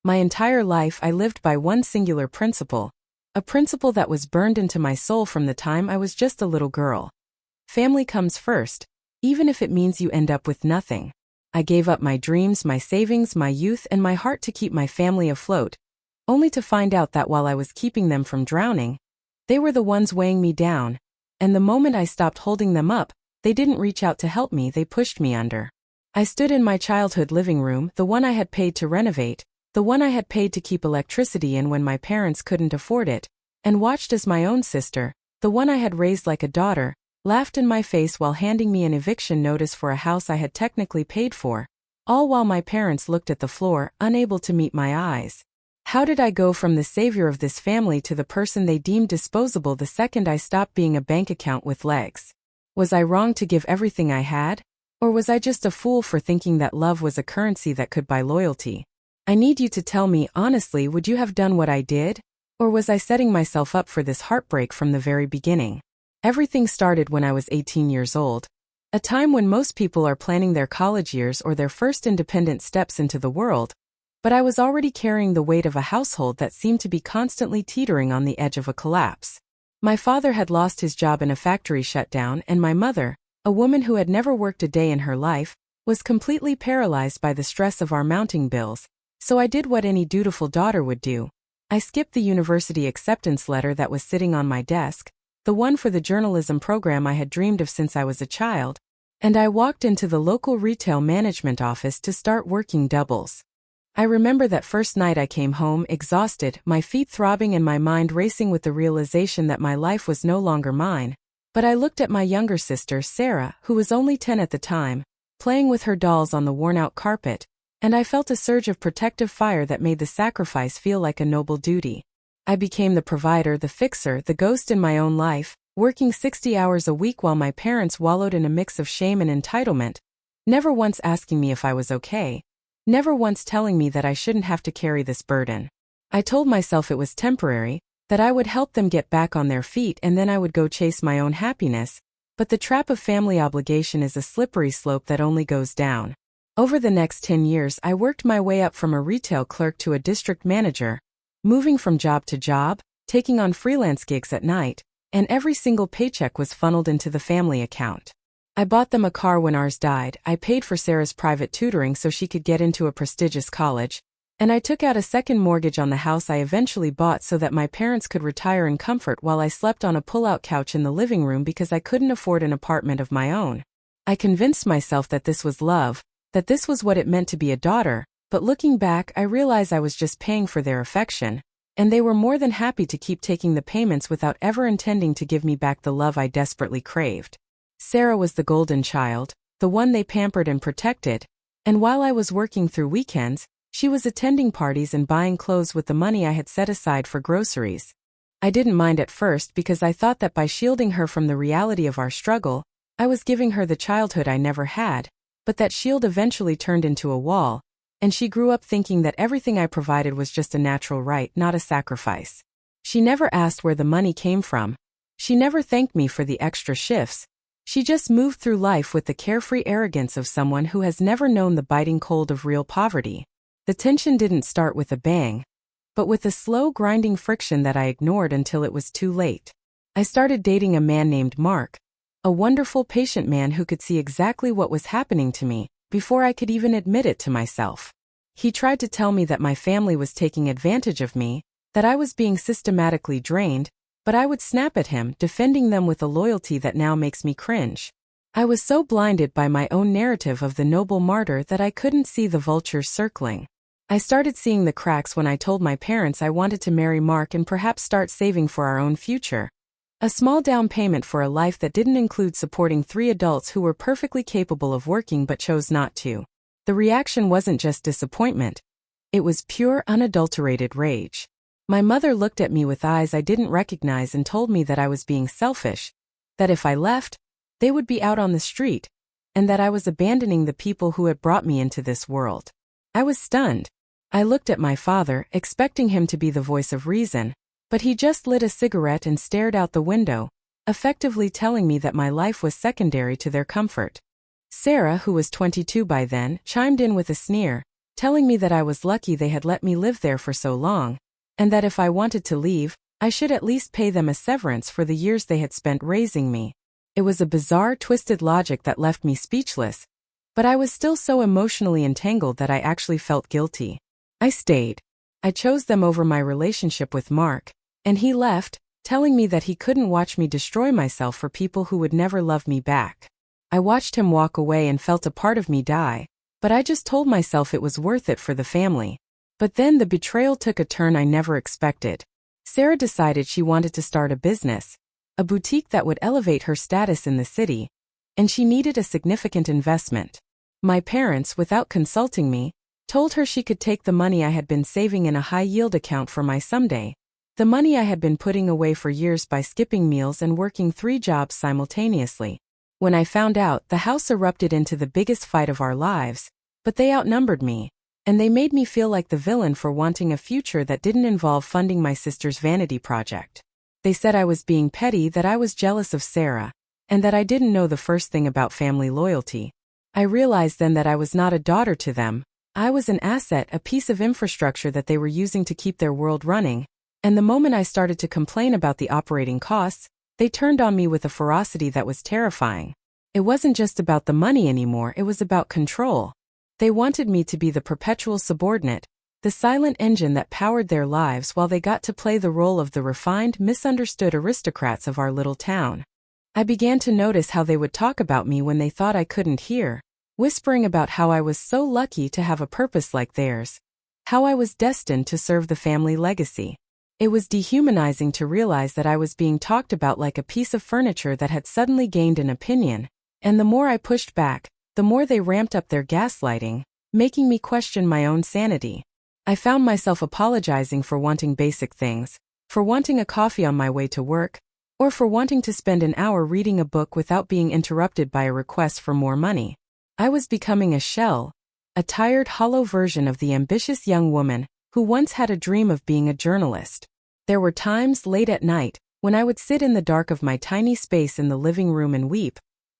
My entire life I lived by one singular principle, a principle that was burned into my soul from the time I was just a little girl. Family comes first, even if it means you end up with nothing. I gave up my dreams, my savings, my youth, and my heart to keep my family afloat, only to find out that while I was keeping them from drowning, they were the ones weighing me down, and the moment I stopped holding them up, they didn't reach out to help me, they pushed me under. I stood in my childhood living room, the one I had paid to renovate, the one I had paid to keep electricity in when my parents couldn't afford it, and watched as my own sister, the one I had raised like a daughter, laughed in my face while handing me an eviction notice for a house I had technically paid for, all while my parents looked at the floor, unable to meet my eyes. How did I go from the savior of this family to the person they deemed disposable the second I stopped being a bank account with legs? Was I wrong to give everything I had? Or was I just a fool for thinking that love was a currency that could buy loyalty? I need you to tell me, honestly, would you have done what I did? Or was I setting myself up for this heartbreak from the very beginning? Everything started when I was 18 years old, a time when most people are planning their college years or their first independent steps into the world, but I was already carrying the weight of a household that seemed to be constantly teetering on the edge of a collapse. My father had lost his job in a factory shutdown, and my mother, a woman who had never worked a day in her life, was completely paralyzed by the stress of our mounting bills, so I did what any dutiful daughter would do. I skipped the university acceptance letter that was sitting on my desk, the one for the journalism program I had dreamed of since I was a child, and I walked into the local retail management office to start working doubles. I remember that first night I came home exhausted, my feet throbbing and my mind racing with the realization that my life was no longer mine. But I looked at my younger sister, Sarah, who was only 10 at the time, playing with her dolls on the worn-out carpet, and I felt a surge of protective fire that made the sacrifice feel like a noble duty. I became the provider, the fixer, the ghost in my own life, working 60 hours a week while my parents wallowed in a mix of shame and entitlement, never once asking me if I was okay, never once telling me that I shouldn't have to carry this burden. I told myself it was temporary, that I would help them get back on their feet and then I would go chase my own happiness, but the trap of family obligation is a slippery slope that only goes down. Over the next 10 years I worked my way up from a retail clerk to a district manager, moving from job to job, taking on freelance gigs at night, and every single paycheck was funneled into the family account. I bought them a car when ours died, I paid for Sarah's private tutoring so she could get into a prestigious college, and I took out a second mortgage on the house I eventually bought so that my parents could retire in comfort while I slept on a pull-out couch in the living room because I couldn't afford an apartment of my own. I convinced myself that this was love, that this was what it meant to be a daughter, but looking back I realize I was just paying for their affection, and they were more than happy to keep taking the payments without ever intending to give me back the love I desperately craved. Sarah was the golden child, the one they pampered and protected, and while I was working through weekends, she was attending parties and buying clothes with the money I had set aside for groceries. I didn't mind at first because I thought that by shielding her from the reality of our struggle, I was giving her the childhood I never had, but that shield eventually turned into a wall, and she grew up thinking that everything I provided was just a natural right, not a sacrifice. She never asked where the money came from. She never thanked me for the extra shifts. She just moved through life with the carefree arrogance of someone who has never known the biting cold of real poverty. The tension didn't start with a bang, but with a slow grinding friction that I ignored until it was too late. I started dating a man named Mark, a wonderful patient man who could see exactly what was happening to me, before I could even admit it to myself. He tried to tell me that my family was taking advantage of me, that I was being systematically drained, but I would snap at him, defending them with a loyalty that now makes me cringe. I was so blinded by my own narrative of the noble martyr that I couldn't see the vultures circling. I started seeing the cracks when I told my parents I wanted to marry Mark and perhaps start saving for our own future. A small down payment for a life that didn't include supporting 3 adults who were perfectly capable of working but chose not to. The reaction wasn't just disappointment. It was pure, unadulterated rage. My mother looked at me with eyes I didn't recognize and told me that I was being selfish, that if I left, they would be out on the street, and that I was abandoning the people who had brought me into this world. I was stunned. I looked at my father, expecting him to be the voice of reason, but he just lit a cigarette and stared out the window, effectively telling me that my life was secondary to their comfort. Sarah, who was 22 by then, chimed in with a sneer, telling me that I was lucky they had let me live there for so long, and that if I wanted to leave, I should at least pay them a severance for the years they had spent raising me. It was a bizarre, twisted logic that left me speechless, but I was still so emotionally entangled that I actually felt guilty. I stayed. I chose them over my relationship with Mark, and he left, telling me that he couldn't watch me destroy myself for people who would never love me back. I watched him walk away and felt a part of me die, but I just told myself it was worth it for the family. But then the betrayal took a turn I never expected. Sarah decided she wanted to start a business, a boutique that would elevate her status in the city, and she needed a significant investment. My parents, without consulting me, told her she could take the money I had been saving in a high-yield account for my someday, the money I had been putting away for years by skipping meals and working 3 jobs simultaneously. When I found out, the house erupted into the biggest fight of our lives, but they outnumbered me, and they made me feel like the villain for wanting a future that didn't involve funding my sister's vanity project. They said I was being petty, that I was jealous of Sarah, and that I didn't know the first thing about family loyalty. I realized then that I was not a daughter to them. I was an asset, a piece of infrastructure that they were using to keep their world running, and the moment I started to complain about the operating costs, they turned on me with a ferocity that was terrifying. It wasn't just about the money anymore, it was about control. They wanted me to be the perpetual subordinate, the silent engine that powered their lives while they got to play the role of the refined, misunderstood aristocrats of our little town. I began to notice how they would talk about me when they thought I couldn't hear, whispering about how I was so lucky to have a purpose like theirs, how I was destined to serve the family legacy. It was dehumanizing to realize that I was being talked about like a piece of furniture that had suddenly gained an opinion, and the more I pushed back, the more they ramped up their gaslighting, making me question my own sanity. I found myself apologizing for wanting basic things, for wanting a coffee on my way to work, or for wanting to spend an hour reading a book without being interrupted by a request for more money. I was becoming a shell, a tired, hollow version of the ambitious young woman who once had a dream of being a journalist. There were times late at night when I would sit in the dark of my tiny space in the living room and weep,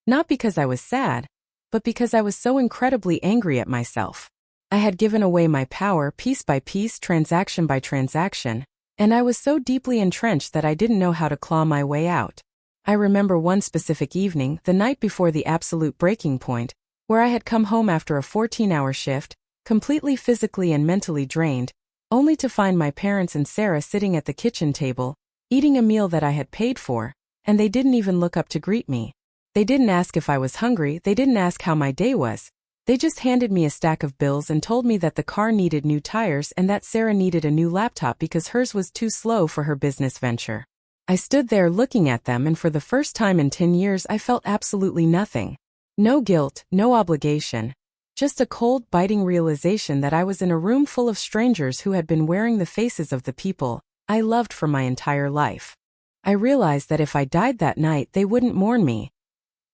not because I was sad, but because I was so incredibly angry at myself. I had given away my power piece by piece, transaction by transaction, and I was so deeply entrenched that I didn't know how to claw my way out. I remember one specific evening, the night before the absolute breaking point, where I had come home after a 14-hour shift, completely physically and mentally drained, only to find my parents and Sarah sitting at the kitchen table, eating a meal that I had paid for, and they didn't even look up to greet me. They didn't ask if I was hungry, they didn't ask how my day was. They just handed me a stack of bills and told me that the car needed new tires and that Sarah needed a new laptop because hers was too slow for her business venture. I stood there looking at them, and for the first time in 10 years I felt absolutely nothing. No guilt, no obligation. Just a cold, biting realization that I was in a room full of strangers who had been wearing the faces of the people I loved for my entire life. I realized that if I died that night, they wouldn't mourn me.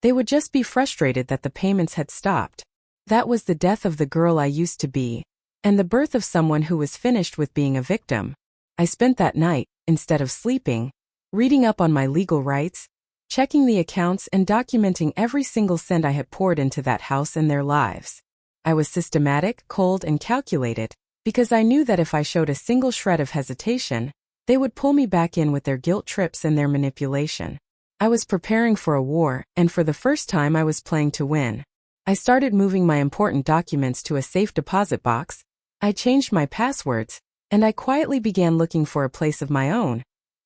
They would just be frustrated that the payments had stopped. That was the death of the girl I used to be, and the birth of someone who was finished with being a victim. I spent that night, instead of sleeping, reading up on my legal rights, checking the accounts and documenting every single cent I had poured into that house and their lives. I was systematic, cold, and calculated, because I knew that if I showed a single shred of hesitation, they would pull me back in with their guilt trips and their manipulation. I was preparing for a war, and for the first time I was playing to win. I started moving my important documents to a safe deposit box, I changed my passwords, and I quietly began looking for a place of my own.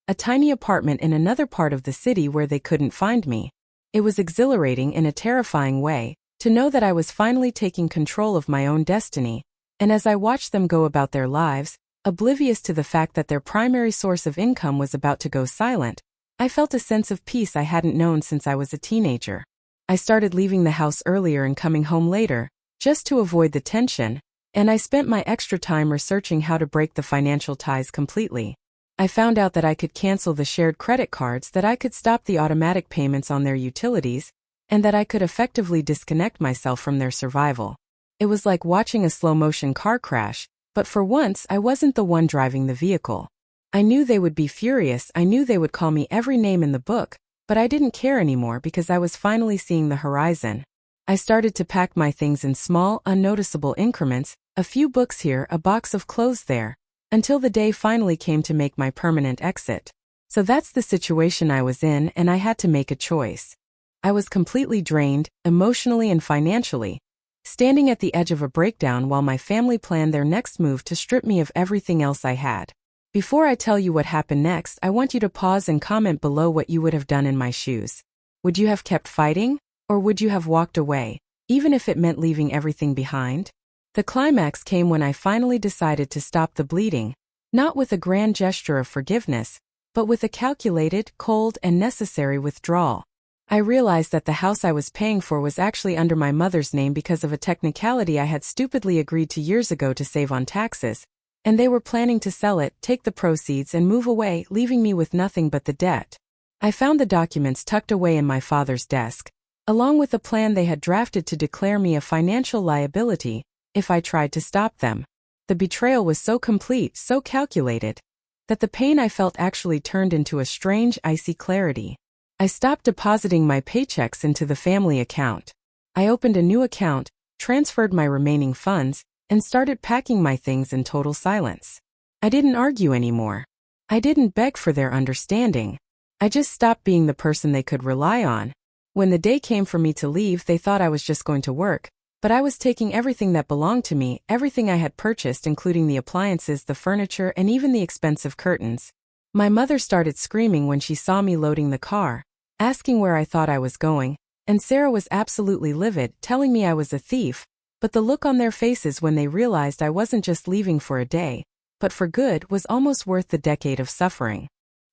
A tiny apartment in another part of the city where they couldn't find me. It was exhilarating in a terrifying way, to know that I was finally taking control of my own destiny, and as I watched them go about their lives, oblivious to the fact that their primary source of income was about to go silent, I felt a sense of peace I hadn't known since I was a teenager. I started leaving the house earlier and coming home later, just to avoid the tension, and I spent my extra time researching how to break the financial ties completely. I found out that I could cancel the shared credit cards, that I could stop the automatic payments on their utilities, and that I could effectively disconnect myself from their survival. It was like watching a slow-motion car crash, but for once I wasn't the one driving the vehicle. I knew they would be furious, I knew they would call me every name in the book, but I didn't care anymore because I was finally seeing the horizon. I started to pack my things in small, unnoticeable increments, A few books here, a box of clothes there, until the day finally came to make my permanent exit. So that's the situation I was in, and I had to make a choice. I was completely drained, emotionally and financially, standing at the edge of a breakdown while my family planned their next move to strip me of everything else I had. Before I tell you what happened next, I want you to pause and comment below what you would have done in my shoes. Would you have kept fighting? Or would you have walked away, even if it meant leaving everything behind? The climax came when I finally decided to stop the bleeding, not with a grand gesture of forgiveness, but with a calculated, cold, and necessary withdrawal. I realized that the house I was paying for was actually under my mother's name because of a technicality I had stupidly agreed to years ago to save on taxes, and they were planning to sell it, take the proceeds, and move away, leaving me with nothing but the debt. I found the documents tucked away in my father's desk, along with a plan they had drafted to declare me a financial liability if I tried to stop them. The betrayal was so complete, so calculated, that the pain I felt actually turned into a strange, icy clarity. I stopped depositing my paychecks into the family account. I opened a new account, transferred my remaining funds, and started packing my things in total silence. I didn't argue anymore. I didn't beg for their understanding. I just stopped being the person they could rely on. When the day came for me to leave, they thought I was just going to work, but I was taking everything that belonged to me, everything I had purchased, including the appliances, the furniture, and even the expensive curtains. My mother started screaming when she saw me loading the car, asking where I thought I was going, and Sarah was absolutely livid, telling me I was a thief, but the look on their faces when they realized I wasn't just leaving for a day, but for good, was almost worth the decade of suffering.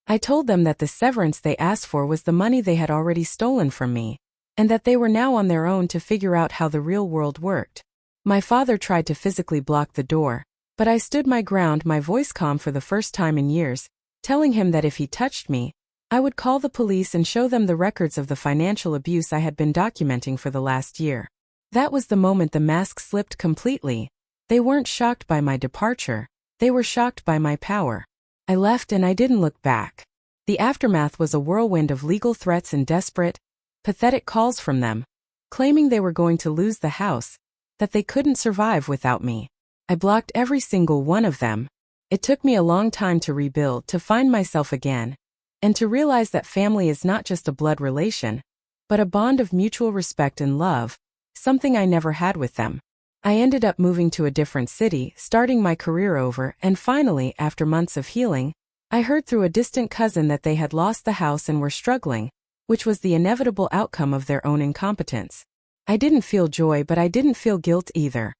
I told them that the severance they asked for was the money they had already stolen from me, and that they were now on their own to figure out how the real world worked. My father tried to physically block the door, but I stood my ground, my voice calm for the first time in years, telling him that if he touched me, I would call the police and show them the records of the financial abuse I had been documenting for the last year. That was the moment the mask slipped completely. They weren't shocked by my departure, they were shocked by my power. I left and I didn't look back. The aftermath was a whirlwind of legal threats and desperate, pathetic calls from them, claiming they were going to lose the house, that they couldn't survive without me. I blocked every single one of them. It took me a long time to rebuild, to find myself again, and to realize that family is not just a blood relation, but a bond of mutual respect and love, something I never had with them. I ended up moving to a different city, starting my career over, and finally, after months of healing, I heard through a distant cousin that they had lost the house and were struggling, which was the inevitable outcome of their own incompetence. I didn't feel joy, but I didn't feel guilt either.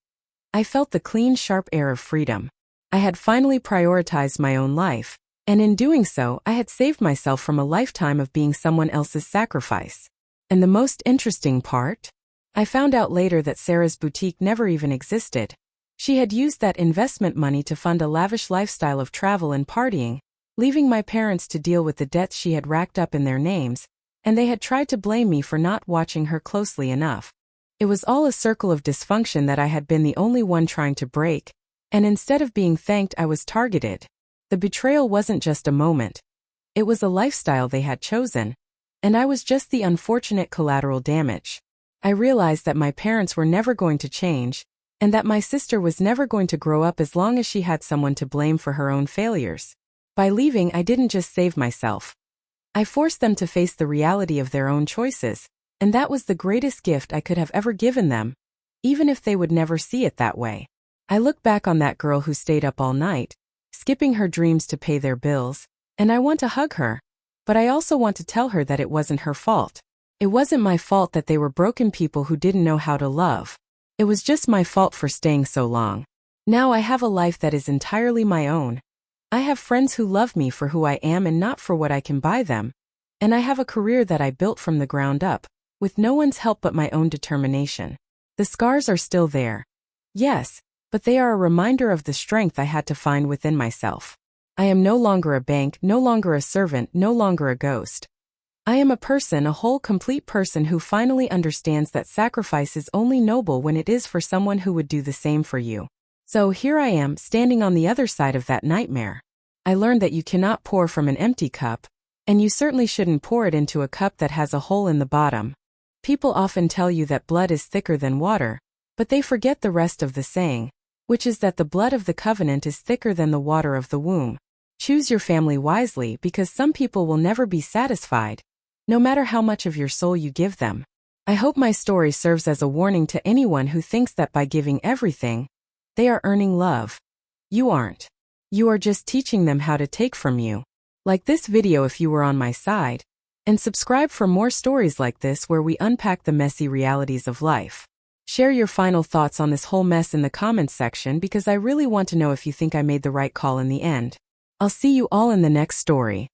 I felt the clean, sharp air of freedom. I had finally prioritized my own life, and in doing so, I had saved myself from a lifetime of being someone else's sacrifice. And the most interesting part? I found out later that Sarah's boutique never even existed. She had used that investment money to fund a lavish lifestyle of travel and partying, leaving my parents to deal with the debts she had racked up in their names, and they had tried to blame me for not watching her closely enough. It was all a circle of dysfunction that I had been the only one trying to break, and instead of being thanked, I was targeted. The betrayal wasn't just a moment. It was a lifestyle they had chosen, and I was just the unfortunate collateral damage. I realized that my parents were never going to change, and that my sister was never going to grow up as long as she had someone to blame for her own failures. By leaving, I didn't just save myself. I forced them to face the reality of their own choices, and that was the greatest gift I could have ever given them, even if they would never see it that way. I look back on that girl who stayed up all night, skipping her dreams to pay their bills, and I want to hug her, but I also want to tell her that it wasn't her fault. It wasn't my fault that they were broken people who didn't know how to love. It was just my fault for staying so long. Now I have a life that is entirely my own. I have friends who love me for who I am and not for what I can buy them. And I have a career that I built from the ground up, with no one's help but my own determination. The scars are still there. Yes, but they are a reminder of the strength I had to find within myself. I am no longer a bank, no longer a servant, no longer a ghost. I am a person, a whole, complete person who finally understands that sacrifice is only noble when it is for someone who would do the same for you. So here I am, standing on the other side of that nightmare. I learned that you cannot pour from an empty cup, and you certainly shouldn't pour it into a cup that has a hole in the bottom. People often tell you that blood is thicker than water, but they forget the rest of the saying. which is that the blood of the covenant is thicker than the water of the womb. Choose your family wisely because some people will never be satisfied, no matter how much of your soul you give them. I hope my story serves as a warning to anyone who thinks that by giving everything, they are earning love. You aren't. You are just teaching them how to take from you. Like this video if you were on my side, and subscribe for more stories like this where we unpack the messy realities of life. Share your final thoughts on this whole mess in the comments section because I really want to know if you think I made the right call in the end. I'll see you all in the next story.